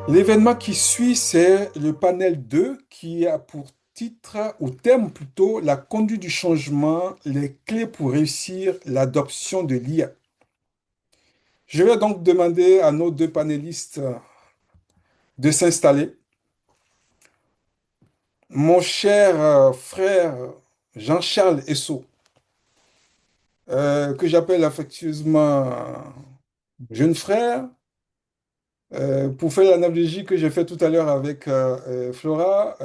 L'événement qui suit, c'est le panel 2 qui a pour titre, ou thème plutôt, la conduite du changement, les clés pour réussir l'adoption de l'IA. Je vais donc demander à nos deux panélistes de s'installer. Mon cher frère Jean-Charles Esso, que j'appelle affectueusement jeune frère, pour faire l'analogie que j'ai fait tout à l'heure avec Flora.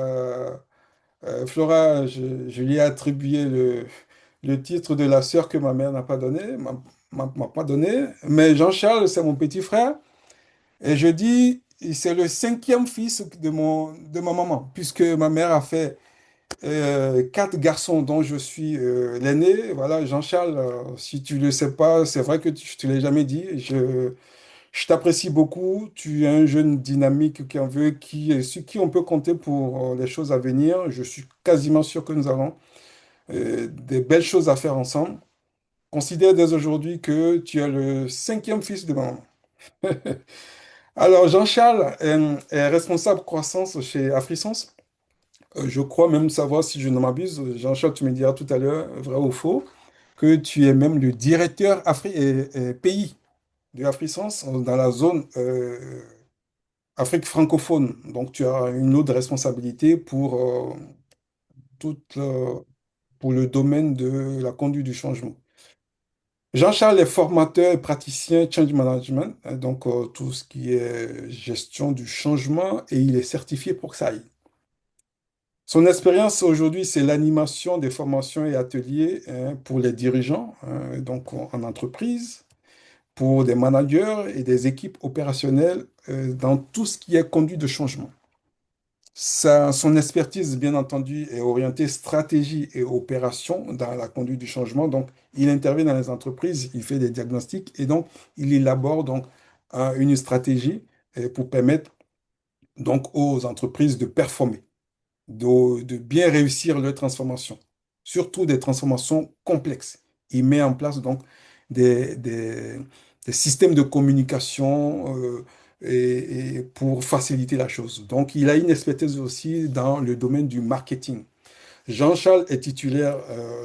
Flora, je lui ai attribué le titre de la sœur que ma mère n'a pas donné, m'a pas donné. Mais Jean-Charles, c'est mon petit frère. Et je dis, c'est le cinquième fils de ma maman, puisque ma mère a fait quatre garçons dont je suis l'aîné. Voilà, Jean-Charles, si tu ne le sais pas, c'est vrai que je ne te l'ai jamais dit. Je t'apprécie beaucoup. Tu es un jeune dynamique qui en veut, sur qui on peut compter pour les choses à venir. Je suis quasiment sûr que nous avons des belles choses à faire ensemble. Considère dès aujourd'hui que tu es le cinquième fils de maman. Alors, Jean-Charles est responsable croissance chez AfriSense. Je crois même savoir, si je ne m'abuse, Jean-Charles, tu me diras tout à l'heure, vrai ou faux, que tu es même le directeur pays de AfriSense dans la zone Afrique francophone. Donc, tu as une autre responsabilité toute, euh, pour le domaine de la conduite du changement. Jean-Charles est formateur et praticien change management, hein, donc tout ce qui est gestion du changement, et il est certifié pour ça. Son expérience aujourd'hui, c'est l'animation des formations et ateliers hein, pour les dirigeants, hein, donc en entreprise, pour des managers et des équipes opérationnelles dans tout ce qui est conduite de changement. Son expertise, bien entendu, est orientée stratégie et opération dans la conduite du changement. Donc, il intervient dans les entreprises, il fait des diagnostics et donc, il élabore donc une stratégie pour permettre donc aux entreprises de performer, de bien réussir leur transformation, surtout des transformations complexes. Il met en place donc des, des- des systèmes de communication et pour faciliter la chose. Donc, il a une expertise aussi dans le domaine du marketing. Jean-Charles est titulaire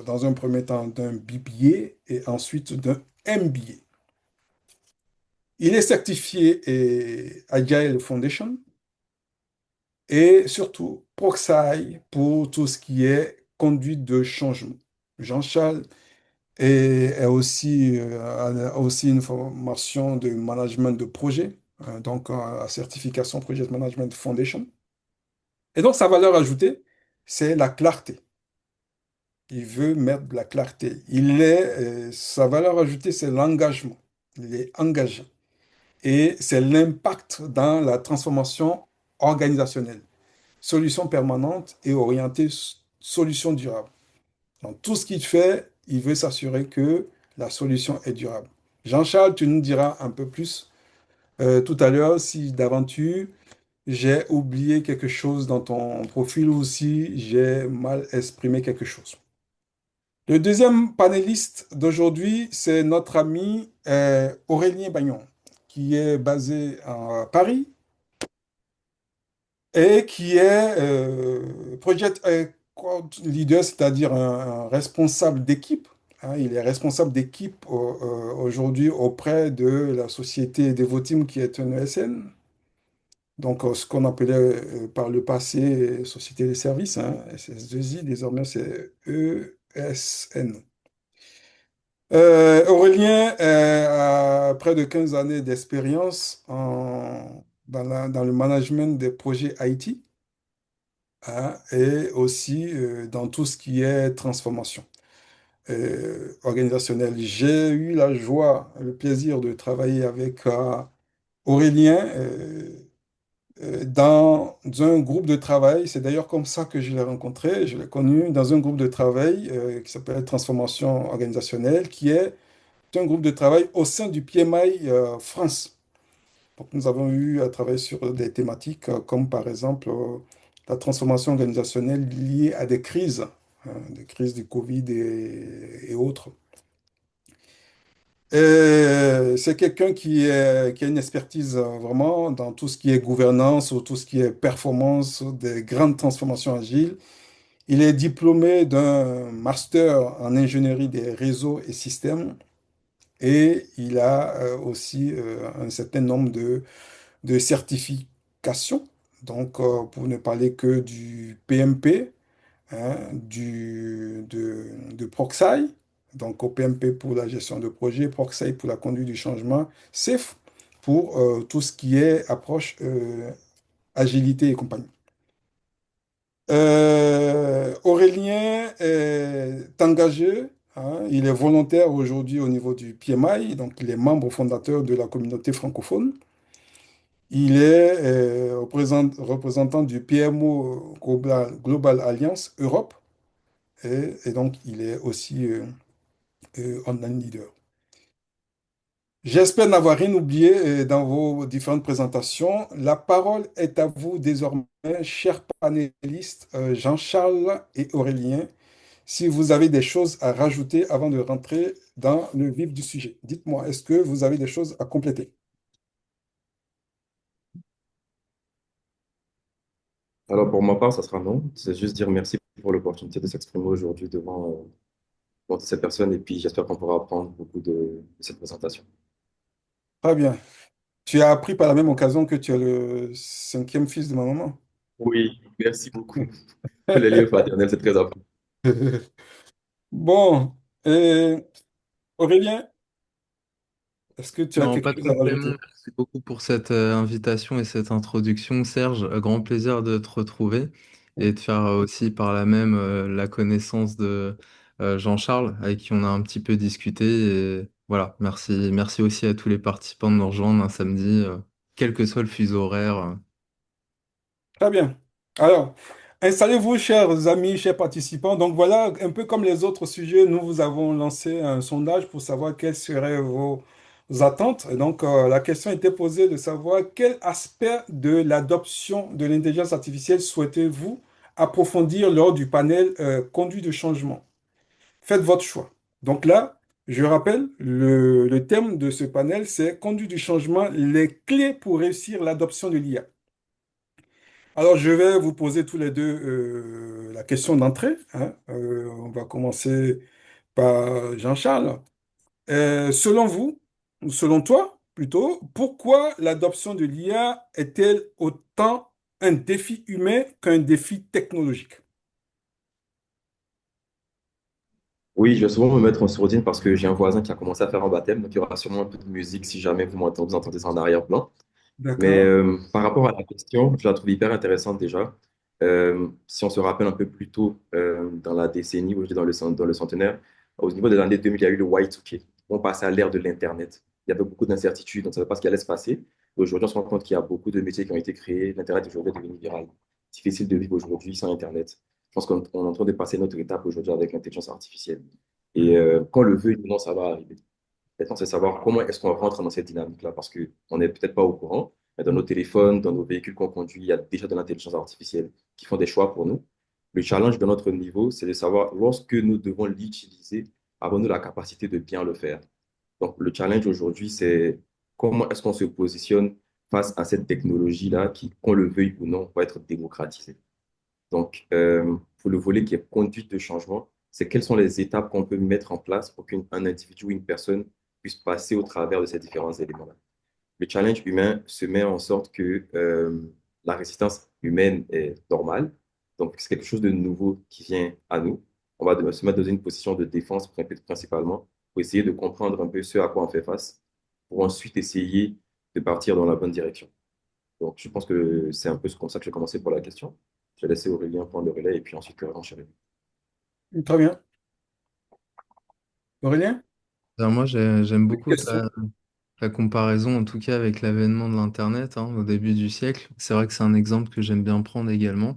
dans un premier temps d'un BBA et ensuite d'un MBA. Il est certifié Agile Foundation et surtout Proxy pour tout ce qui est conduite de changement. Jean-Charles est aussi, a aussi une formation de management de projet, donc la certification Project Management Foundation. Et donc sa valeur ajoutée, c'est la clarté. Il veut mettre de la clarté. Sa valeur ajoutée, c'est l'engagement. Il est engagé. Et c'est l'impact dans la transformation organisationnelle. Solution permanente et orientée solution durable. Dans tout ce qu'il fait, il veut s'assurer que la solution est durable. Jean-Charles, tu nous diras un peu plus tout à l'heure si d'aventure j'ai oublié quelque chose dans ton profil ou si j'ai mal exprimé quelque chose. Le deuxième panéliste d'aujourd'hui, c'est notre ami Aurélien Bagnon, qui est basé à Paris et qui est project leader, c'est-à-dire un responsable d'équipe. Hein. Il est responsable d'équipe aujourd'hui auprès de la société Devoteam, qui est une ESN. Donc, ce qu'on appelait par le passé Société des services, hein, SS2I, désormais c'est ESN. Aurélien a près de 15 années d'expérience dans le management des projets IT. Hein, et aussi dans tout ce qui est transformation organisationnelle. J'ai eu la joie, le plaisir de travailler avec Aurélien dans un groupe de travail. C'est d'ailleurs comme ça que je l'ai rencontré. Je l'ai connu dans un groupe de travail qui s'appelle Transformation organisationnelle, qui est un groupe de travail au sein du PMI France. Donc, nous avons eu à travailler sur des thématiques comme par exemple la transformation organisationnelle liée à des crises du Covid et autres. C'est quelqu'un qui a une expertise vraiment dans tout ce qui est gouvernance ou tout ce qui est performance des grandes transformations agiles. Il est diplômé d'un master en ingénierie des réseaux et systèmes et il a aussi un certain nombre de certifications. Donc, pour ne parler que du PMP, hein, de Proxy, donc au PMP pour la gestion de projet, Proxy pour la conduite du changement, SAFe pour tout ce qui est approche agilité et compagnie. Aurélien est engagé, hein, il est volontaire aujourd'hui au niveau du PMI, donc il est membre fondateur de la communauté francophone. Il est représentant du PMO Global Alliance Europe et donc il est aussi online leader. J'espère n'avoir rien oublié dans vos différentes présentations. La parole est à vous désormais, chers panélistes Jean-Charles et Aurélien, si vous avez des choses à rajouter avant de rentrer dans le vif du sujet. Dites-moi, est-ce que vous avez des choses à compléter? Alors pour ma part, ça sera non. C'est juste dire merci pour l'opportunité de s'exprimer aujourd'hui devant toutes ces personnes et puis j'espère qu'on pourra apprendre beaucoup de cette présentation. Très bien. Tu as appris par la même occasion que tu es le cinquième fils de ma maman. Oui, merci beaucoup. Les liens fraternels, c'est très important. Bon, Aurélien, est-ce que tu as Non, quelque pas de chose à complément. rajouter? Merci beaucoup pour cette invitation et cette introduction, Serge. Grand plaisir de te retrouver et de faire aussi par là même la connaissance de Jean-Charles, avec qui on a un petit peu discuté. Et voilà, merci, merci aussi à tous les participants de nous rejoindre un samedi, quel que soit le fuseau horaire. Très bien. Alors, installez-vous, chers amis, chers participants. Donc voilà, un peu comme les autres sujets, nous vous avons lancé un sondage pour savoir quelles seraient vos attentes. Et donc, la question était posée de savoir quel aspect de l'adoption de l'intelligence artificielle souhaitez-vous approfondir lors du panel conduit de changement. Faites votre choix. Donc là, je rappelle, le thème de ce panel, c'est conduit du changement, les clés pour réussir l'adoption de l'IA. Alors, je vais vous poser tous les deux la question d'entrée, hein. On va commencer par Jean-Charles. Selon vous, ou selon toi plutôt, pourquoi l'adoption de l'IA est-elle autant un défi humain qu'un défi technologique? Oui, je vais souvent me mettre en sourdine parce que j'ai un voisin qui a commencé à faire un baptême, donc il y aura sûrement un peu de musique si jamais vous entendez ça en arrière-plan. Mais D'accord. par rapport à la question, je la trouve hyper intéressante déjà. Si on se rappelle un peu plus tôt dans la décennie, ou je dis dans le centenaire, au niveau des années 2000, il y a eu le Y2K. On passait à l'ère de l'Internet. Il y avait beaucoup d'incertitudes, on ne savait pas ce qui allait se passer. Et aujourd'hui, on se rend compte qu'il y a beaucoup de métiers qui ont été créés. L'Internet aujourd'hui est devenu viral. Difficile de vivre aujourd'hui sans Internet. Je pense qu'on est en train de passer notre étape aujourd'hui avec l'intelligence artificielle. Et Mhm. quand le veut, non, ça va arriver. Maintenant, c'est savoir comment est-ce qu'on rentre dans cette dynamique-là, parce qu'on n'est peut-être pas au courant, mais dans nos téléphones, dans nos véhicules qu'on conduit, il y a déjà de l'intelligence artificielle qui font des choix pour nous. Le challenge de notre niveau, c'est de savoir, lorsque nous devons l'utiliser, avons-nous la capacité de bien le faire. Donc, le challenge aujourd'hui, c'est comment est-ce qu'on se positionne face à cette technologie-là qui, qu'on le veuille ou non, va être démocratisée. Donc, pour le volet qui est conduite de changement, c'est quelles sont les étapes qu'on peut mettre en place pour qu'un individu ou une personne puisse passer au travers de ces différents éléments-là. Le challenge humain se met en sorte que la résistance humaine est normale. Donc, c'est quelque chose de nouveau qui vient à nous. On va se mettre dans une position de défense principalement pour essayer de comprendre un peu ce à quoi on fait face, pour ensuite essayer de partir dans la bonne direction. Donc, je pense que c'est un peu comme ça que j'ai commencé pour la question. Je vais laisser Aurélien prendre le relais et puis ensuite renchérir. Très bien. Aurélien? Alors moi, j'aime beaucoup Question. ta comparaison, en tout cas avec l'avènement de l'Internet hein, au début du siècle. C'est vrai que c'est un exemple que j'aime bien prendre également.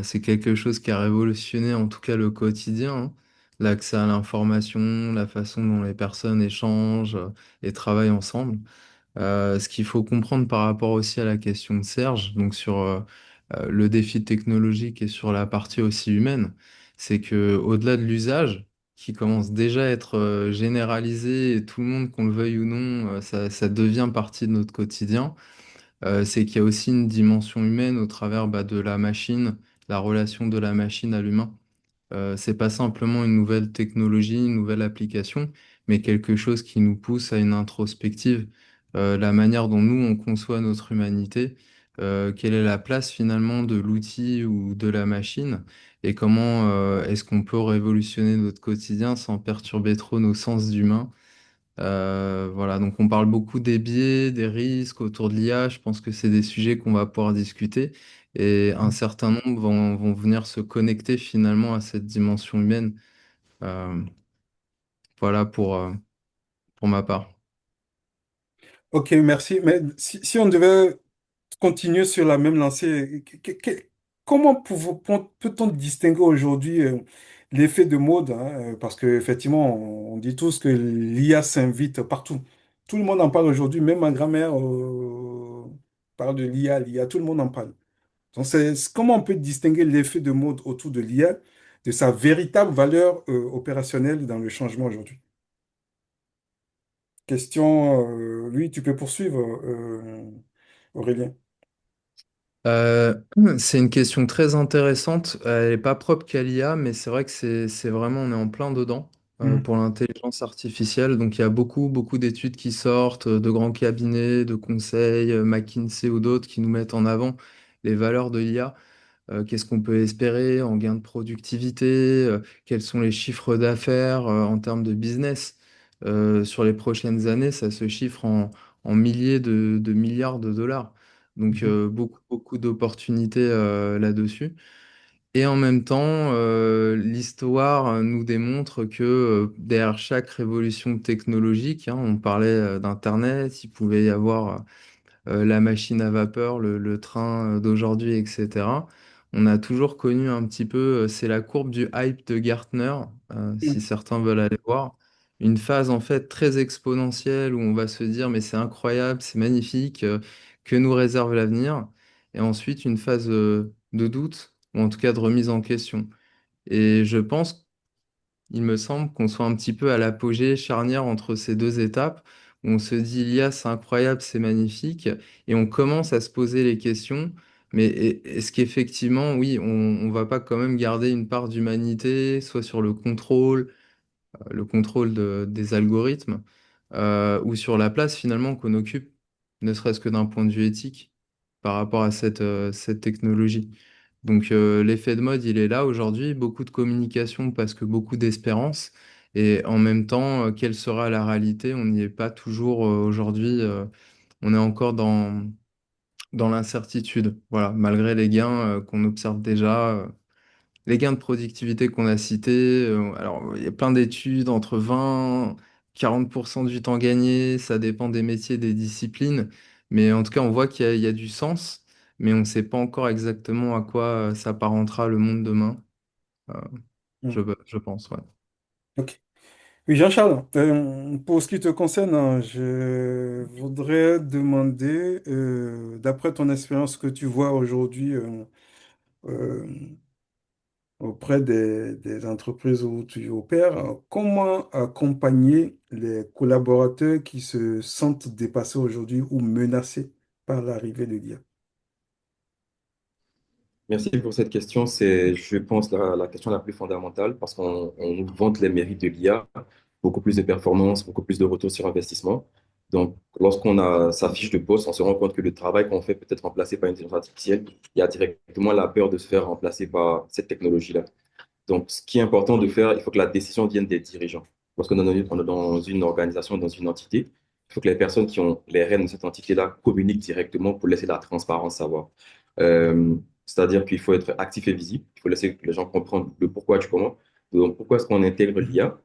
C'est quelque chose qui a révolutionné en tout cas le quotidien, hein. L'accès à l'information, la façon dont les personnes échangent et travaillent ensemble. Ce qu'il faut comprendre par rapport aussi à la question de Serge, donc sur le défi technologique et sur la partie aussi humaine, c'est que au-delà de l'usage, qui commence déjà à être généralisé et tout le monde, qu'on le veuille ou non, ça devient partie de notre quotidien. C'est qu'il y a aussi une dimension humaine au travers de la machine, la relation de la machine à l'humain. C'est pas simplement une nouvelle technologie, une nouvelle application, mais quelque chose qui nous pousse à une introspective. La manière dont nous, on conçoit notre humanité, quelle est la place finalement de l'outil ou de la machine, et comment est-ce qu'on peut révolutionner notre quotidien sans perturber trop nos sens d'humain. Voilà, donc on parle beaucoup des biais, des risques autour de l'IA. Je pense que c'est des sujets qu'on va pouvoir discuter et un certain nombre vont venir se connecter finalement à cette dimension humaine. Euh, voilà pour ma part. Ok, merci. Mais si on devait continuer sur la même lancée, comment peut-on distinguer aujourd'hui l'effet de mode, hein, parce qu'effectivement, on dit tous que l'IA s'invite partout. Tout le monde en parle aujourd'hui, même ma grand-mère parle de l'IA, tout le monde en parle. Donc, comment on peut distinguer l'effet de mode autour de l'IA de sa véritable valeur opérationnelle dans le changement aujourd'hui? Question, oui, tu peux poursuivre, Aurélien. Euh, c'est une question très intéressante. Elle n'est pas propre qu'à l'IA, mais c'est vrai que c'est vraiment, on est en plein dedans Mhm. pour l'intelligence artificielle. Donc il y a beaucoup d'études qui sortent, de grands cabinets, de conseils, McKinsey ou d'autres qui nous mettent en avant les valeurs de l'IA. Qu'est-ce qu'on peut espérer en gain de productivité, quels sont les chiffres d'affaires en termes de business. Sur les prochaines années, ça se chiffre en milliers de milliards de dollars. Donc Mhm. beaucoup d'opportunités là-dessus. Et en même temps, l'histoire nous démontre que derrière chaque révolution technologique, hein, on parlait d'Internet, il pouvait y avoir la machine à vapeur, le train d'aujourd'hui, etc. On a toujours connu un petit peu, c'est la courbe du hype de Gartner, si certains veulent aller voir, une phase en fait très exponentielle où on va se dire mais c'est incroyable, c'est magnifique, que nous réserve l'avenir, et ensuite une phase de doute, ou en tout cas de remise en question. Et je pense, il me semble qu'on soit un petit peu à l'apogée charnière entre ces deux étapes, où on se dit, l'IA, c'est incroyable, c'est magnifique, et on commence à se poser les questions, mais est-ce qu'effectivement, oui, on va pas quand même garder une part d'humanité, soit sur le contrôle des algorithmes, ou sur la place finalement qu'on occupe, ne serait-ce que d'un point de vue éthique, par rapport à cette technologie. Donc l'effet de mode, il est là aujourd'hui, beaucoup de communication parce que beaucoup d'espérance, et en même temps, quelle sera la réalité? On n'y est pas toujours aujourd'hui, on est encore dans l'incertitude, voilà, malgré les gains qu'on observe déjà. Les gains de productivité qu'on a cités, alors il y a plein d'études, entre 20 40% du temps gagné, ça dépend des métiers, des disciplines, mais en tout cas on voit qu'il y a du sens, mais on ne sait pas encore exactement à quoi s'apparentera le monde demain, euh, je, Mhm. je pense, ouais. Ok. Oui, Jean-Charles, pour ce qui te concerne, hein, je voudrais demander, d'après ton expérience que tu vois aujourd'hui euh, auprès des entreprises où tu opères, comment accompagner les collaborateurs qui se sentent dépassés aujourd'hui ou menacés par l'arrivée de l'IA? Merci pour cette question. C'est, je pense, la question la plus fondamentale parce qu'on nous vante les mérites de l'IA, beaucoup plus de performance, beaucoup plus de retour sur investissement. Donc, lorsqu'on a sa fiche de poste, on se rend compte que le travail qu'on fait peut être remplacé par une intelligence artificielle. Il y a directement la peur de se faire remplacer par cette technologie-là. Donc, ce qui est important de faire, il faut que la décision vienne des dirigeants. Lorsqu'on est dans une organisation, dans une entité, il faut que les personnes qui ont les rênes de cette entité-là communiquent directement pour laisser la transparence savoir. C'est-à-dire qu'il faut être actif et visible. Il faut laisser les gens comprendre le pourquoi du comment. Donc, pourquoi est-ce qu'on intègre Mhm. l'IA?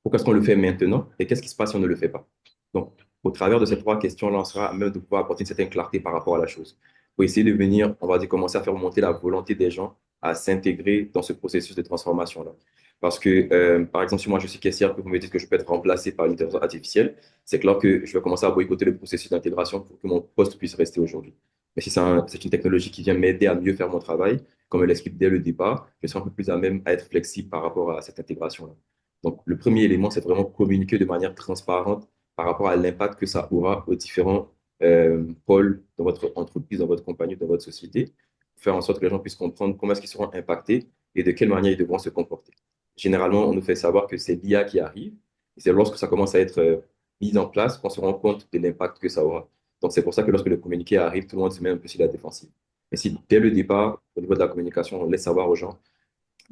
Pourquoi est-ce qu'on le fait maintenant? Et qu'est-ce qui se passe si on ne le fait pas? Donc, au travers de ces trois questions-là, on sera à même de pouvoir apporter une certaine clarté par rapport à la chose. Pour essayer de venir, on va dire, commencer à faire monter la volonté des gens à s'intégrer dans ce processus de transformation-là. Parce que, par exemple, si moi je suis caissière, que vous me dites que je peux être remplacé par l'intelligence artificielle, c'est clair que je vais commencer à boycotter le processus d'intégration pour que mon poste puisse rester aujourd'hui. Mais si c'est une technologie qui vient m'aider à mieux faire mon travail, comme elle l'explique dès le départ, je serai un peu plus à même à être flexible par rapport à cette intégration-là. Donc, le premier élément, c'est vraiment communiquer de manière transparente par rapport à l'impact que ça aura aux différents pôles dans votre entreprise, dans votre compagnie, dans votre société, faire en sorte que les gens puissent comprendre comment est-ce qu'ils seront impactés et de quelle manière ils devront se comporter. Généralement, on nous fait savoir que c'est l'IA qui arrive, et c'est lorsque ça commence à être mis en place qu'on se rend compte de l'impact que ça aura. Donc, c'est pour ça que lorsque le communiqué arrive, tout le monde se met un peu sur la défensive. Mais si dès le départ, au niveau de la communication, on laisse savoir aux gens,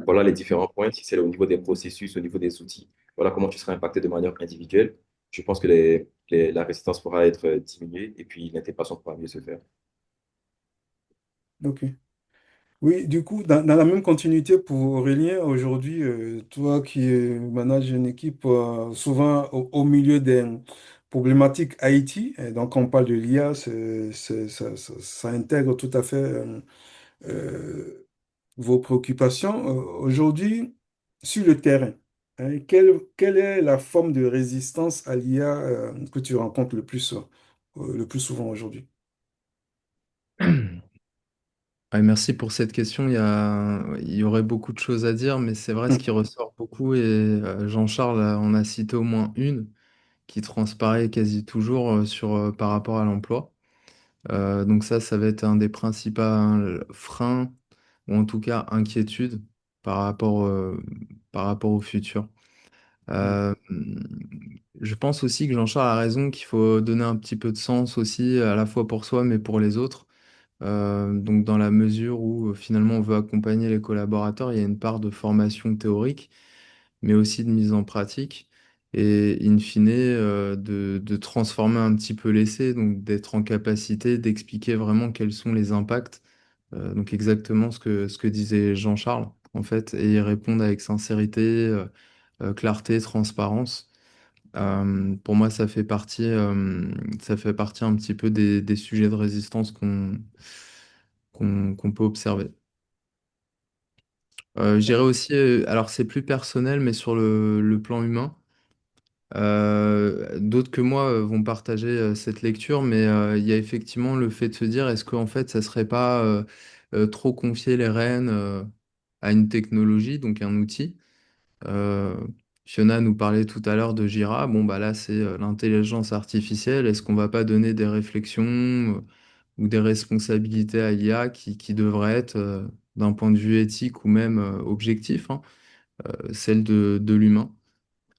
voilà les différents points, si c'est au niveau des processus, au niveau des outils, voilà comment tu seras impacté de manière individuelle, je pense que la résistance pourra être diminuée et puis l'intégration pourra mieux se faire. Ok. Oui, du coup, dans la même continuité pour Aurélien, aujourd'hui, toi qui manages une équipe souvent au milieu des problématiques IT, et donc on parle de l'IA, ça intègre tout à fait euh, vos préoccupations. Aujourd'hui, sur le terrain, hein, quelle est la forme de résistance à l'IA que tu rencontres le plus souvent aujourd'hui? Ouais, merci pour cette question. Il y aurait beaucoup de choses à dire, mais c'est vrai ce qui ressort beaucoup, et Jean-Charles en a cité au moins une qui transparaît quasi toujours par rapport à l'emploi. Donc ça va être un des principaux freins, ou en tout cas inquiétudes par rapport au futur. Euh, je pense aussi que Jean-Charles a raison qu'il faut donner un petit peu de sens aussi, à la fois pour soi, mais pour les autres. Donc dans la mesure où finalement on veut accompagner les collaborateurs, il y a une part de formation théorique, mais aussi de mise en pratique. Et in fine, de transformer un petit peu l'essai, donc d'être en capacité d'expliquer vraiment quels sont les impacts. Donc exactement ce que disait Jean-Charles, en fait, et y répondre avec sincérité, clarté, transparence. Pour moi, ça fait partie un petit peu des sujets de résistance qu'on peut observer. Je dirais aussi, alors c'est plus personnel, mais sur le plan humain. D'autres que moi vont partager cette lecture, mais il y a effectivement le fait de se dire, est-ce qu'en fait, ça serait pas trop confier les rênes à une technologie, donc un outil. Euh, Fiona nous parlait tout à l'heure de Jira. Bon, bah là, c'est l'intelligence artificielle. Est-ce qu'on va pas donner des réflexions ou des responsabilités à l'IA qui devraient être, d'un point de vue éthique ou même objectif, hein, celle de l'humain?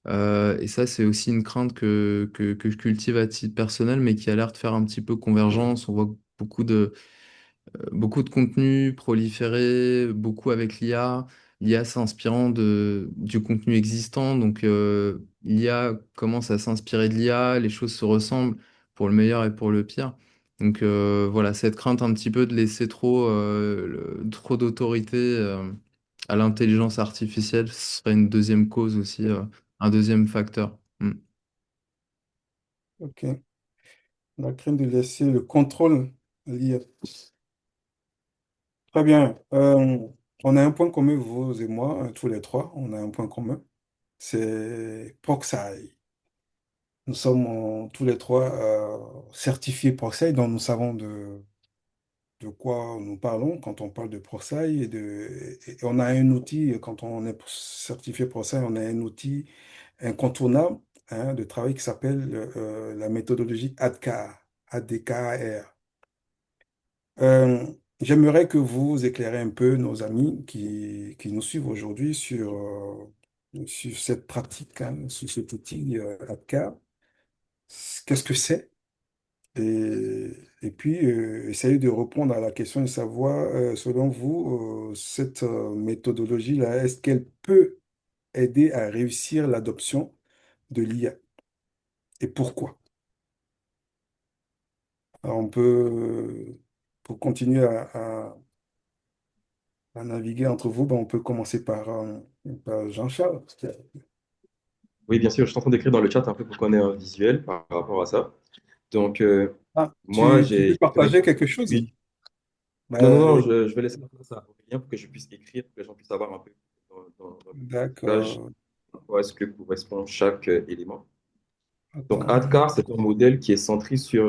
Et ça, c'est aussi une crainte que je cultive à titre personnel, mais qui a l'air de faire un petit peu convergence. On voit beaucoup de contenu proliféré, beaucoup avec l'IA, l'IA s'inspirant du contenu existant. Donc, l'IA commence à s'inspirer de l'IA, les choses se ressemblent pour le meilleur et pour le pire. Donc, voilà, cette crainte un petit peu de laisser trop d'autorité à l'intelligence artificielle, ce serait une deuxième cause aussi, un deuxième facteur. Mm. Ok. La crainte de laisser le contrôle lié. Très bien. On a un point commun, vous et moi, tous les trois. On a un point commun. C'est Proxy. Nous sommes tous les trois certifiés Proxy, donc nous savons de quoi nous parlons quand on parle de Proxy. Et on a un outil, quand on est certifié Proxy, on a un outil incontournable hein, de travail qui s'appelle la méthodologie ADKAR. ADKAR. Euh, J'aimerais que vous éclairez un peu nos amis qui nous suivent aujourd'hui sur cette pratique, hein, sur cet outil APCAR. Qu'est-ce que c'est? Et puis, essayer de répondre à la question de savoir, selon vous, cette méthodologie-là, est-ce qu'elle peut aider à réussir l'adoption de l'IA? Et pourquoi? Alors, on peut, pour continuer à naviguer entre vous, ben, on peut commencer par Jean-Charles. Oui, bien sûr, je suis en train d'écrire dans le chat un peu pour qu'on ait un visuel par rapport à ça. Donc, Ah, moi, tu veux j'ai fait ma... partager quelque chose? Oui. Non, non, non, Ben, je vais laisser la place à Aurélien pour que je puisse écrire, pour que les gens puissent savoir un peu dans le langage d'accord. à quoi est-ce que correspond chaque élément. Donc, Attends. ADKAR, c'est un modèle qui est centré sur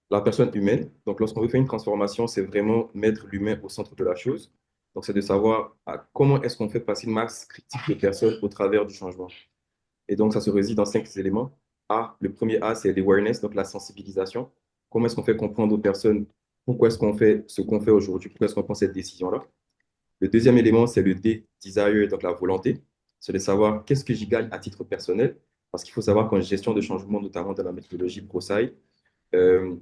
la personne humaine. Donc, lorsqu'on veut faire une transformation, c'est vraiment mettre l'humain au centre de la chose. Donc, c'est de savoir comment est-ce qu'on fait passer une masse critique de personnes au travers du changement. Et donc, ça se réside dans 5 éléments. Le premier A, c'est l'awareness, donc la sensibilisation. Comment est-ce qu'on fait comprendre aux personnes pourquoi est-ce qu'on fait ce qu'on fait aujourd'hui, pourquoi est-ce qu'on prend cette décision-là. Le deuxième élément, c'est le D, desire, donc la volonté. C'est de savoir qu'est-ce que j'y gagne à titre personnel. Parce qu'il faut savoir qu'en gestion de changement, notamment dans la méthodologie ProSci, euh,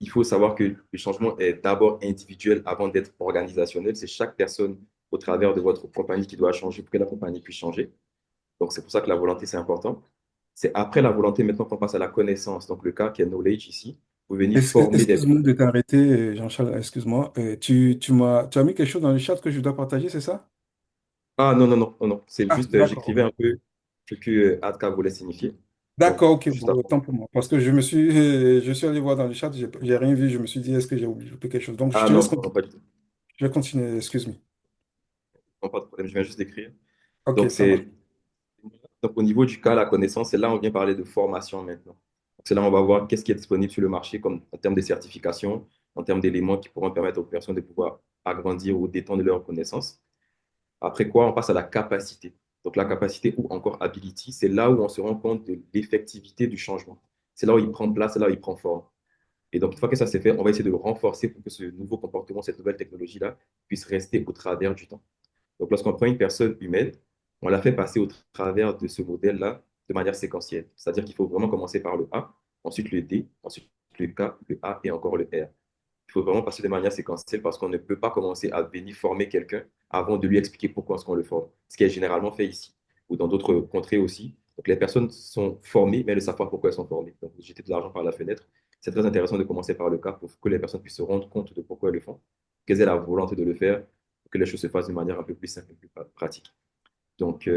il faut savoir que le changement est d'abord individuel avant d'être organisationnel. C'est chaque personne au travers de votre compagnie qui doit changer pour que la compagnie puisse changer. Donc, c'est pour ça que la volonté, c'est important. C'est après la volonté maintenant qu'on passe à la connaissance. Donc, le cas qui est knowledge ici, vous venez former des Excuse-moi personnes. de t'arrêter, Jean-Charles, excuse-moi. Tu as mis quelque chose dans le chat que je dois partager, c'est ça? Ah non, non, non, non, non. C'est Ah, juste, d'accord. j'écrivais un peu ce que Atka voulait signifier. Donc, D'accord, ok, juste bon, après. autant pour moi. Parce que je suis allé voir dans le chat, j'ai rien vu, je me suis dit, est-ce que j'ai oublié quelque chose? Donc, je Ah te laisse non, non, continuer. pas du tout. Je vais continuer, excuse-moi. Non, pas de problème, je viens juste d'écrire. Ok, Donc, ça marche. au niveau du cas, la connaissance, c'est là on vient parler de formation maintenant. Donc, c'est là on va voir qu'est-ce qui est disponible sur le marché comme, en termes de certification, en termes d'éléments qui pourront permettre aux personnes de pouvoir agrandir ou d'étendre leurs connaissances. Après quoi, on passe à la capacité. Donc, la capacité ou encore ability, c'est là où on se rend compte de l'effectivité du changement. C'est là où il prend place, c'est là où il prend forme. Et donc, une fois que ça s'est fait, on va essayer de le renforcer pour que ce nouveau comportement, cette nouvelle technologie-là, puisse rester au travers du temps. Donc, lorsqu'on prend une personne humaine, on la fait passer au travers de ce modèle-là de manière séquentielle. C'est-à-dire qu'il faut vraiment commencer par le A, ensuite le D, ensuite le K, le A et encore le R. Il faut vraiment passer de manière séquentielle parce qu'on ne peut pas commencer à venir former quelqu'un avant de lui expliquer pourquoi est-ce qu'on le forme. Ce qui est généralement fait ici ou dans d'autres contrées aussi. Donc, les personnes sont formées, mais elles ne savent pas pourquoi elles sont formées. Donc, jeter de l'argent par la fenêtre. C'est très intéressant de commencer par le cas pour que les personnes puissent se rendre compte de pourquoi elles le font, qu'elles aient la volonté de le faire, pour que les choses se fassent de manière un peu plus simple, plus pratique. Donc,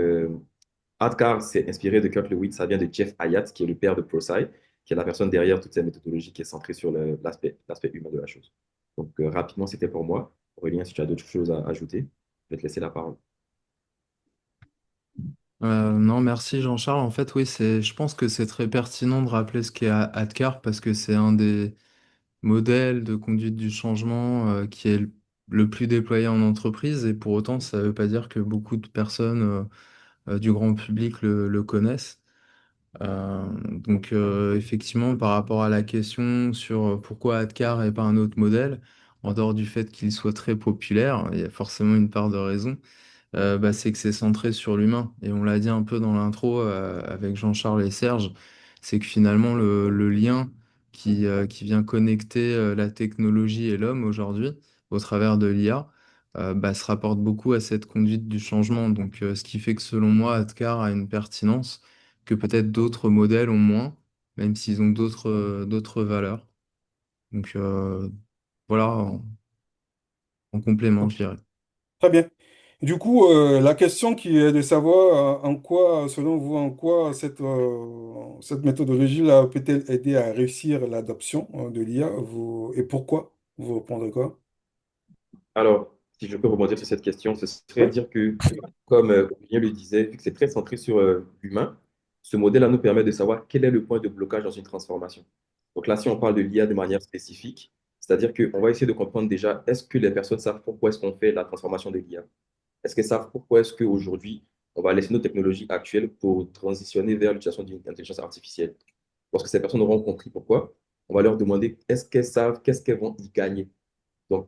Adkar s'est inspiré de Kurt Lewin, ça vient de Jeff Hayat, qui est le père de ProSci, qui est la personne derrière toute cette méthodologie qui est centrée sur l'aspect humain de la chose. Donc, rapidement, c'était pour moi. Aurélien, si tu as d'autres choses à ajouter, je vais te laisser la parole. Non, merci Jean-Charles. En fait, oui, je pense que c'est très pertinent de rappeler ce qu'est ADKAR parce que c'est un des modèles de conduite du changement qui est le plus déployé en entreprise et pour autant, ça ne veut pas dire que beaucoup de personnes du grand public le connaissent. Effectivement, par rapport à la question sur pourquoi ADKAR et pas un autre modèle, en dehors du fait qu'il soit très populaire, il y a forcément une part de raison. C'est que c'est centré sur l'humain. Et on l'a dit un peu dans l'intro avec Jean-Charles et Serge, c'est que finalement le lien qui vient connecter la technologie et l'homme aujourd'hui au travers de l'IA se rapporte beaucoup à cette conduite du changement. Ce qui fait que selon moi, Adcar a une pertinence que peut-être d'autres modèles ont moins, même s'ils ont d'autres valeurs. Donc voilà, en complément, Ok, je dirais. très bien. Du coup, la question qui est de savoir en quoi, selon vous, en quoi cette méthodologie-là peut-elle aider à réussir l'adoption de l'IA, et pourquoi? Vous répondrez quoi? Alors, si je peux rebondir sur cette question, ce serait Oui. dire que, comme Aurélien le disait, vu que c'est très centré sur l'humain, ce modèle-là nous permet de savoir quel est le point de blocage dans une transformation. Donc là, si on parle de l'IA de manière spécifique, c'est-à-dire qu'on va essayer de comprendre déjà, est-ce que les personnes savent pourquoi est-ce qu'on fait la transformation de l'IA? Est-ce qu'elles savent pourquoi est-ce qu'aujourd'hui, on va laisser nos technologies actuelles pour transitionner vers l'utilisation d'une intelligence artificielle? Lorsque ces personnes auront compris pourquoi, on va leur demander, est-ce qu'elles savent, qu'est-ce qu'elles vont y gagner? Donc,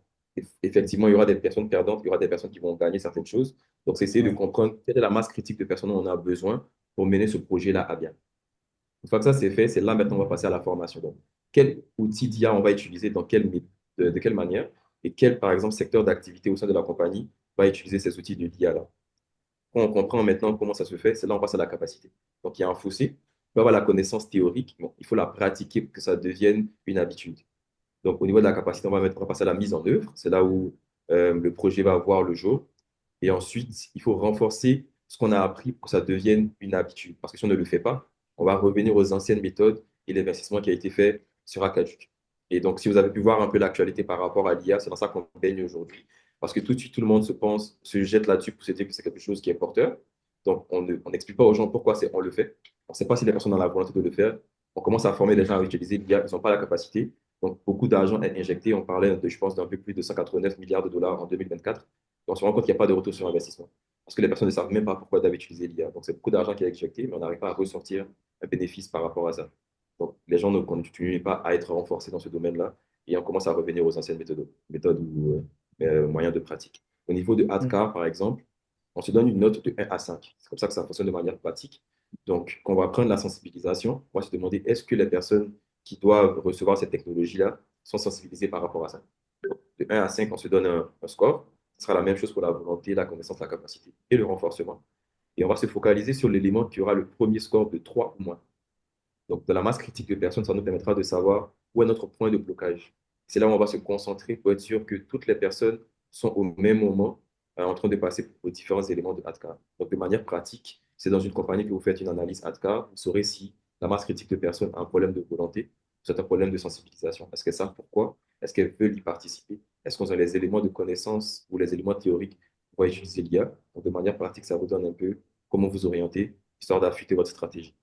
effectivement, il y aura des personnes perdantes, il y aura des personnes qui vont gagner certaines choses. Donc, c'est essayer de Ouais. comprendre quelle est la masse critique de personnes dont on a besoin pour mener ce projet-là à bien. Une fois que ça c'est fait, c'est là maintenant on va passer à la formation. Donc, quel outil d'IA on va utiliser, de quelle manière, et quel, par exemple, secteur d'activité au sein de la compagnie va utiliser ces outils de l'IA-là. Quand on comprend maintenant comment ça se fait, c'est là on passe à la capacité. Donc, il y a un fossé. On peut avoir la connaissance théorique, mais il faut la pratiquer pour que ça devienne une habitude. Donc, au niveau de la capacité, on va passer à la mise en œuvre. C'est là où le projet va voir le jour. Et ensuite, il faut renforcer ce qu'on a appris pour que ça devienne une habitude. Parce que si on ne le fait pas, on va revenir aux anciennes méthodes et l'investissement qui a été fait sera caduque. Et donc, si vous avez pu voir un peu l'actualité par rapport à l'IA, c'est dans ça qu'on baigne aujourd'hui. Parce que tout de suite, tout le monde se jette là-dessus pour se dire que c'est quelque chose qui est porteur. Donc, on n'explique pas aux gens pourquoi on le fait. On ne sait pas si les personnes ont la volonté de le faire. On commence à former les gens à utiliser l'IA, ils n'ont pas la capacité. Donc, beaucoup d'argent est injecté. On parlait, je pense, d'un peu plus de 189 milliards de dollars en 2024 on se rend compte qu'il n'y a pas de retour sur investissement. Parce que les personnes ne savent même pas pourquoi doivent utiliser l'IA. Donc, c'est beaucoup d'argent qui est injecté, mais on n'arrive pas à ressortir un bénéfice par rapport à ça. Donc, les gens ne continuent pas à être renforcés dans ce domaine-là et on commence à revenir aux anciennes méthodes ou moyens de pratique. Au niveau de Mm. ADCAR, par exemple, on se donne une note de 1 à 5. C'est comme ça que ça fonctionne de manière pratique. Donc, quand on va prendre la sensibilisation, on va se demander est-ce que les personnes qui doivent recevoir cette technologie-là sont sensibilisées par rapport à ça. De 1 à 5, on se donne un score. Ce sera la même chose pour la volonté, la connaissance, la capacité et le renforcement. Et on va se focaliser sur l'élément qui aura le premier score de 3 ou moins. Donc, dans la masse critique de personnes, ça nous permettra de savoir où est notre point de blocage. C'est là où on va se concentrer pour être sûr que toutes les personnes sont au même moment en train de passer aux différents éléments de ADCAR. Donc, de manière pratique, c'est dans une compagnie que vous faites une analyse ADCAR, vous saurez si la masse critique de personnes a un problème de volonté, c'est un problème de sensibilisation. Est-ce qu'elles savent pourquoi? Est-ce qu'elles veulent y participer? Est-ce qu'on a les éléments de connaissance ou les éléments théoriques pour utiliser l'IA? Donc, de manière pratique, ça vous donne un peu comment vous orienter, histoire d'affûter votre stratégie.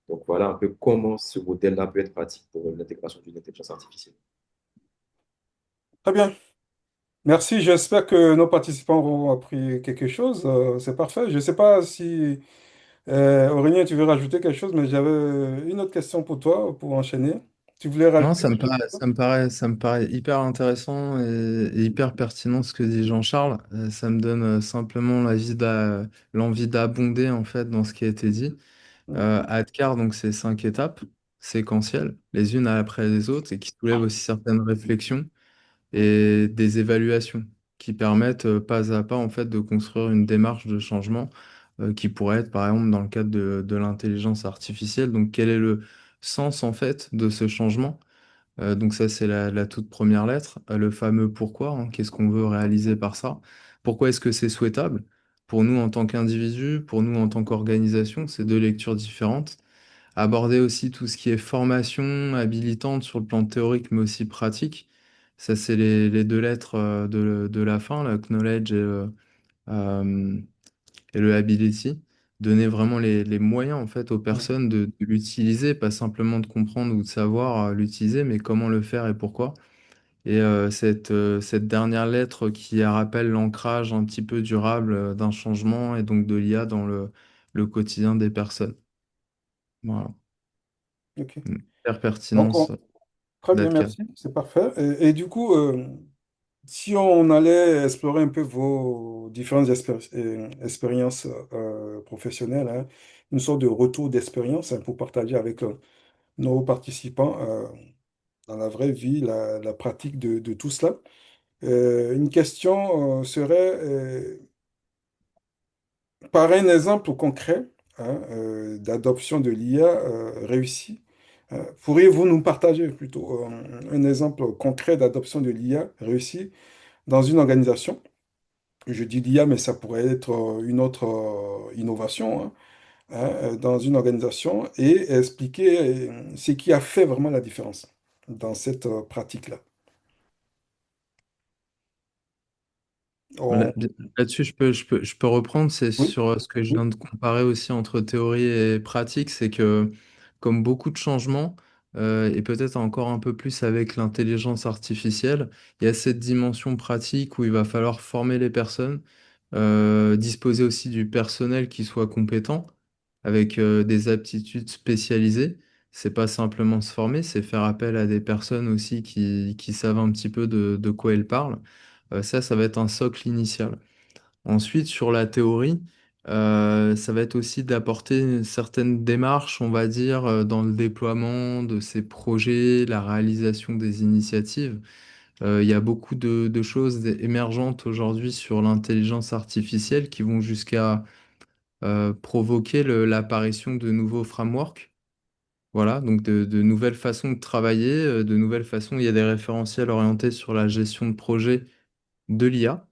Donc voilà un peu comment ce modèle-là peut être pratique pour l'intégration d'une intelligence artificielle. Très bien. Merci. J'espère que nos participants auront appris quelque chose. C'est parfait. Je ne sais pas si Aurélien, tu veux rajouter quelque chose, mais j'avais une autre question pour toi, pour enchaîner. Tu voulais Non, rajouter quelque chose? ça me paraît hyper intéressant et hyper pertinent ce que dit Jean-Charles. Ça me donne simplement l'envie d'abonder en fait dans ce qui a été dit. ADKAR, donc c'est 5 étapes séquentielles, les unes après les autres, et qui soulèvent aussi certaines réflexions et des évaluations qui permettent pas à pas en fait de construire une démarche de changement qui pourrait être par exemple dans le cadre de l'intelligence artificielle. Donc quel est le sens en fait de ce changement? Donc ça c'est la toute première lettre, le fameux pourquoi, hein, qu'est-ce qu'on veut réaliser par ça? Pourquoi est-ce que c'est souhaitable? Pour nous en tant qu'individu, pour nous en tant qu'organisation, c'est deux lectures différentes. Aborder aussi tout ce qui est formation habilitante sur le plan théorique, mais aussi pratique. Ça, c'est les deux lettres de la fin, le knowledge euh, et le ability. Donner vraiment les moyens en fait aux Mm. personnes de l'utiliser, pas simplement de comprendre ou de savoir l'utiliser, mais comment le faire et pourquoi. Et cette dernière lettre qui rappelle l'ancrage un petit peu durable d'un changement et donc de l'IA dans le quotidien des personnes. Voilà. Ok. Une hyper Donc, pertinence très bien, d'Atka. merci. C'est parfait. Et du coup, si on allait explorer un peu vos différentes expériences professionnelles, hein, une sorte de retour d'expérience hein, pour partager avec nos participants dans la vraie vie, la pratique de tout cela. Une question serait, par un exemple concret hein, d'adoption de l'IA réussie, pourriez-vous nous partager plutôt un exemple concret d'adoption de l'IA réussie dans une organisation? Je dis l'IA, mais ça pourrait être une autre innovation hein, dans une organisation et expliquer ce qui a fait vraiment la différence dans cette pratique-là. Voilà, On- là-dessus, je peux reprendre, c'est Oui, sur ce que je oui, viens de comparer aussi entre théorie et pratique, c'est que comme beaucoup de changements, et peut-être encore un peu plus avec l'intelligence artificielle, il y a cette dimension pratique où il va falloir former les personnes, disposer aussi du personnel qui soit compétent, avec des aptitudes spécialisées. C'est pas simplement se former, c'est faire appel à des personnes aussi qui savent un petit peu de quoi elles parlent. Ça va être un socle initial. Ensuite, sur la théorie, ça va être aussi d'apporter une certaine démarche, on va dire, dans le déploiement de ces projets, la réalisation des initiatives. Il y a beaucoup de choses émergentes aujourd'hui sur l'intelligence artificielle qui vont jusqu'à provoquer l'apparition de nouveaux frameworks. Voilà, donc de nouvelles façons de travailler, de nouvelles façons. Il y a des référentiels orientés sur la gestion de projet de l'IA.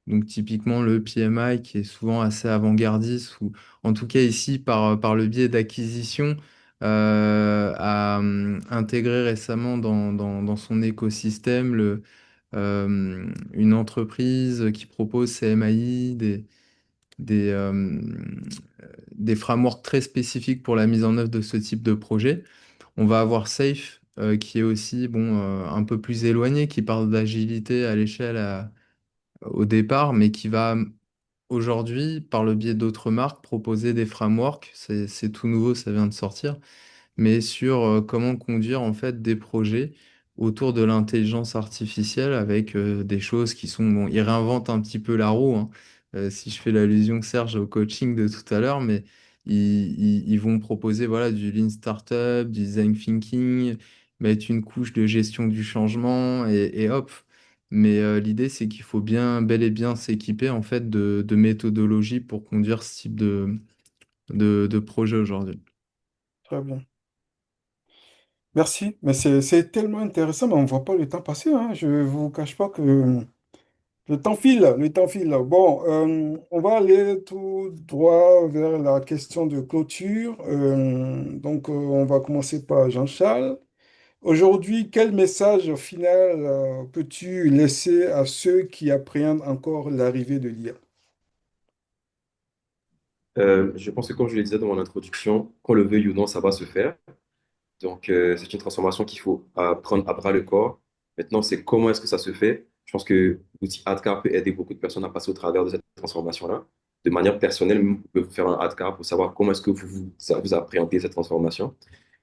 Donc typiquement le PMI qui est souvent assez avant-gardiste ou en tout cas ici par le biais d'acquisition a intégré récemment dans son écosystème une entreprise qui propose CMAI, des, euh, des frameworks très spécifiques pour la mise en œuvre de ce type de projet. On va avoir Safe qui est aussi bon, un peu plus éloigné, qui parle d'agilité à l'échelle au départ, mais qui va aujourd'hui, par le biais d'autres marques, proposer des frameworks. C'est tout nouveau, ça vient de sortir, mais sur comment conduire en fait des projets autour de l'intelligence artificielle avec des choses qui sont, bon, ils réinventent un petit peu la roue, hein. Si je fais l'allusion, Serge, au coaching de tout à l'heure, mais ils vont proposer voilà, du Lean Startup, du Design Thinking, mettre une couche de gestion du changement et hop. Mais l'idée, c'est qu'il faut bien, bel et bien s'équiper en fait de méthodologies pour conduire ce type de projet aujourd'hui. Très bien. Merci. Mais c'est tellement intéressant, mais on ne voit pas le temps passer, hein. Je ne vous cache pas que le temps file, le temps file. Bon, on va aller tout droit vers la question de clôture. Donc, on va commencer par Jean-Charles. Aujourd'hui, quel message final peux-tu laisser à ceux qui appréhendent encore l'arrivée de l'IA? Je pense que comme je le disais dans mon introduction, qu'on le veuille ou non, ça va se faire. Donc, c'est une transformation qu'il faut prendre à bras le corps. Maintenant, c'est comment est-ce que ça se fait? Je pense que l'outil AdCar peut aider beaucoup de personnes à passer au travers de cette transformation-là. De manière personnelle, même, vous pouvez vous faire un AdCar pour savoir comment est-ce que vous appréhendez cette transformation.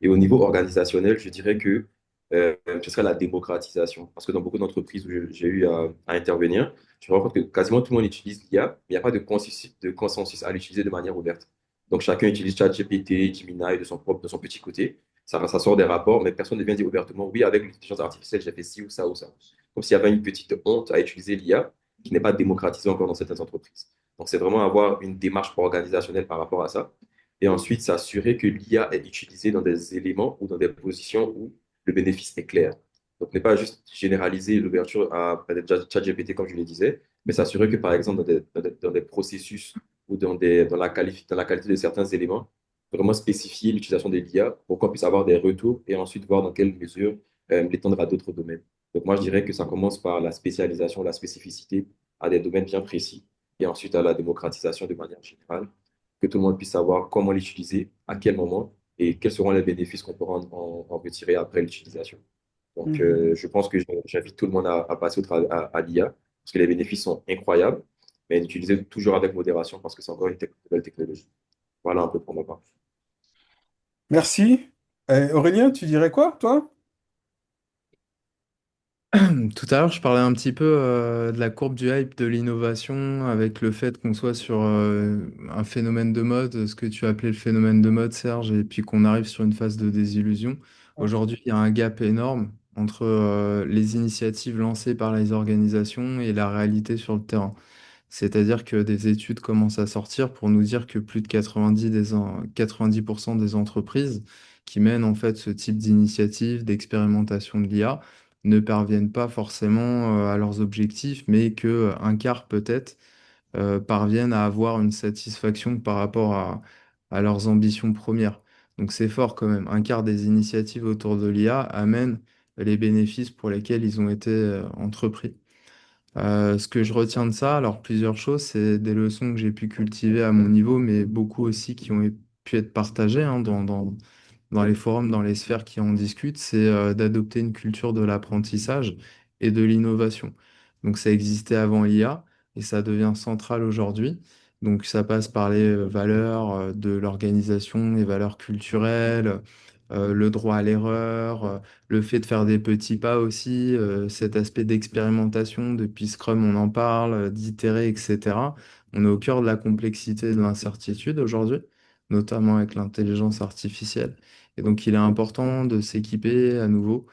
Et au niveau organisationnel, je dirais que ce serait la démocratisation. Parce que dans beaucoup d'entreprises où j'ai eu à intervenir, je me rends compte que quasiment tout le monde utilise l'IA, mais il n'y a pas de consensus à l'utiliser de manière ouverte. Donc, chacun utilise ChatGPT, Gemini de son petit côté. Ça sort des rapports, mais personne ne vient dire ouvertement, oui, avec l'intelligence artificielle, j'ai fait ci ou ça ou ça. Comme s'il y avait une petite honte à utiliser l'IA qui n'est pas démocratisée encore dans certaines entreprises. Donc, c'est vraiment avoir une démarche organisationnelle par rapport à ça. Et ensuite, s'assurer que l'IA est utilisée dans des éléments ou dans des positions où le bénéfice est clair. Donc, ne pas juste généraliser l'ouverture à peut-être ChatGPT, comme je le disais, mais s'assurer que, par exemple, dans des processus ou dans la qualité de certains éléments, vraiment spécifier l'utilisation de l'IA pour qu'on puisse avoir des retours et ensuite voir dans quelle mesure l'étendre à d'autres domaines. Donc, moi, je dirais que ça commence par la spécialisation, la spécificité à des domaines bien précis et ensuite à la démocratisation de manière générale, que tout le monde puisse savoir comment l'utiliser, à quel moment et quels seront les bénéfices qu'on pourra en retirer après l'utilisation. Donc, Mhm. je pense que j'invite tout le monde à passer à l'IA parce que les bénéfices sont incroyables, mais d'utiliser toujours avec modération parce que c'est encore une nouvelle technologie. Voilà un peu pour ma part. Merci. Aurélien, tu dirais quoi, toi? Tout à l'heure, je parlais un petit peu de la courbe du hype de l'innovation avec le fait qu'on soit sur un phénomène de mode, ce que tu as appelé le phénomène de mode, Serge, et puis qu'on arrive sur une phase de désillusion. Aujourd'hui, il y a un gap énorme entre les initiatives lancées par les organisations et la réalité sur le terrain. C'est-à-dire que des études commencent à sortir pour nous dire que plus de 90% des entreprises qui mènent en fait ce type d'initiative, d'expérimentation de l'IA, ne parviennent pas forcément à leurs objectifs, mais que un quart peut-être parviennent à avoir une satisfaction par rapport à leurs ambitions premières. Donc c'est fort quand même. Un quart des initiatives autour de l'IA amènent les bénéfices pour lesquels ils ont été entrepris. Ce que je retiens de ça, alors plusieurs choses, c'est des leçons que j'ai pu cultiver à mon niveau, mais beaucoup aussi qui ont pu être partagées hein, dans les forums, dans les sphères qui en discutent, c'est d'adopter une culture de l'apprentissage et de l'innovation. Donc ça existait avant l'IA et ça devient central aujourd'hui. Donc ça passe par les valeurs de l'organisation, les valeurs culturelles, le droit à l'erreur, le fait de faire des petits pas aussi, cet aspect d'expérimentation, depuis Scrum on en parle, d'itérer, etc. On est au cœur de la complexité et de l'incertitude aujourd'hui, notamment avec l'intelligence artificielle. Et donc, il est important de s'équiper à nouveau.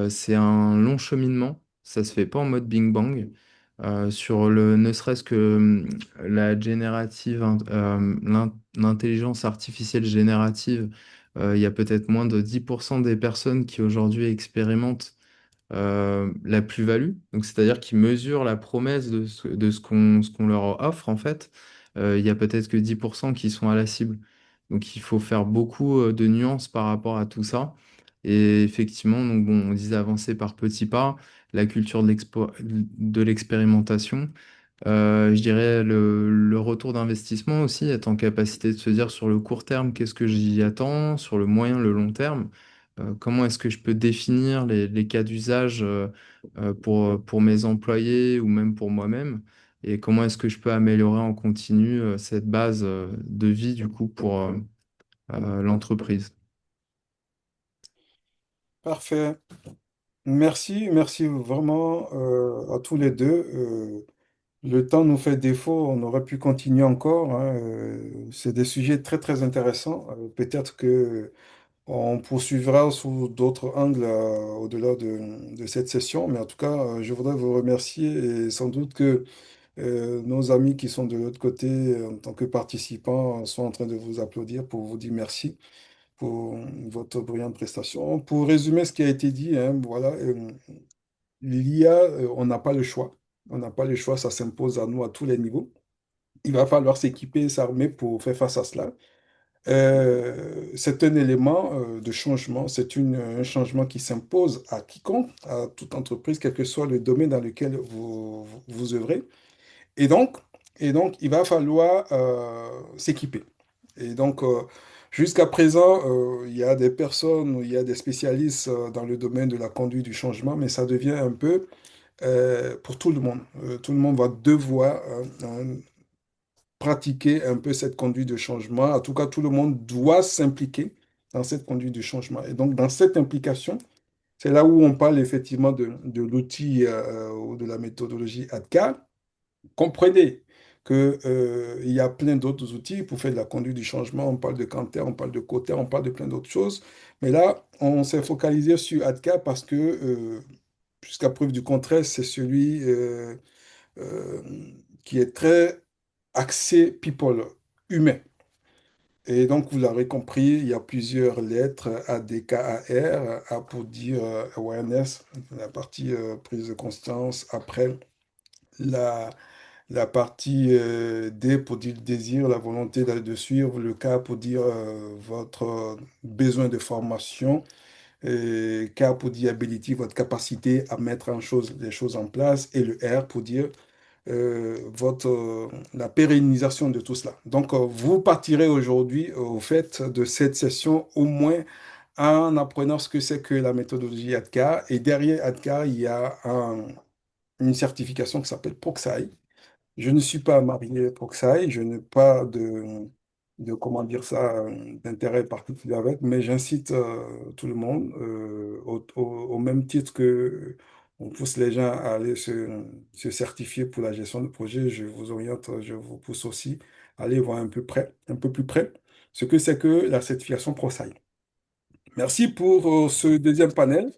C'est un long cheminement. Ça se fait pas en mode Bing Bang. Sur le, ne serait-ce que la générative, l'intelligence artificielle générative, il y a peut-être moins de 10% des personnes qui aujourd'hui expérimentent la plus-value. Donc, c'est-à-dire qu'ils mesurent la promesse de ce qu'on leur offre, en fait. Il y a peut-être que 10% qui sont à la cible. Donc, il faut faire beaucoup de nuances par rapport à tout ça. Et effectivement, donc, bon, on disait avancer par petits pas, la culture de l'expérimentation. Je dirais le retour d'investissement aussi, être en capacité de se dire sur le court terme, qu'est-ce que j'y attends, sur le moyen, le long terme, comment est-ce que je peux définir les cas d'usage pour mes employés ou même pour moi-même, et comment est-ce que je peux améliorer en continu cette base de vie du coup pour l'entreprise. Parfait. Merci, merci vraiment à tous les deux. Le temps nous fait défaut, on aurait pu continuer encore, hein. C'est des sujets très très intéressants. Peut-être que on poursuivra sous d'autres angles au-delà de cette session, mais en tout cas, je voudrais vous remercier et sans doute que nos amis qui sont de l'autre côté en tant que participants sont en train de vous applaudir pour vous dire merci pour votre brillante prestation. Pour résumer ce qui a été dit, hein, voilà, l'IA, on n'a pas le choix. On n'a pas le choix, ça s'impose à nous à tous les niveaux. Il va falloir s'équiper, s'armer pour faire face à cela. C'est un élément de changement, un changement qui s'impose à quiconque, à toute entreprise, quel que soit le domaine dans lequel vous œuvrez. Et donc, il va falloir s'équiper. Et donc, jusqu'à présent, il y a des personnes, il y a des spécialistes dans le domaine de la conduite du changement, mais ça devient un peu pour tout le monde. Tout le monde va devoir pratiquer un peu cette conduite de changement. En tout cas, tout le monde doit s'impliquer dans cette conduite de changement. Et donc, dans cette implication, c'est là où on parle effectivement de l'outil ou de la méthodologie ADKAR. Comprenez que, il y a plein d'autres outils pour faire de la conduite du changement. On parle de Kanter, on parle de Kotter, on parle de plein d'autres choses. Mais là, on s'est focalisé sur ADKAR parce que, jusqu'à preuve du contraire, c'est celui euh, qui est très axé people, humain. Et donc, vous l'aurez compris, il y a plusieurs lettres, A, D, K, A, R, A pour dire awareness, la partie prise de conscience. Après, la, la partie D pour dire le désir, la volonté de suivre. Le K pour dire votre besoin de formation. Et K pour dire ability, votre capacité à mettre les choses en place. Et le R pour dire la pérennisation de tout cela. Donc, vous partirez aujourd'hui au fait de cette session au moins en apprenant ce que c'est que la méthodologie ADKAR. Et derrière ADKAR, il y a une certification qui s'appelle POCSAI. Je ne suis pas marié POCSAI, je n'ai pas comment dire ça, d'intérêt particulier avec, mais j'incite tout le monde, au même titre que on pousse les gens à aller se certifier pour la gestion de projet, je vous oriente, je vous pousse aussi à aller voir un peu plus près, ce que c'est que la certification ProSci. Merci pour ce deuxième panel.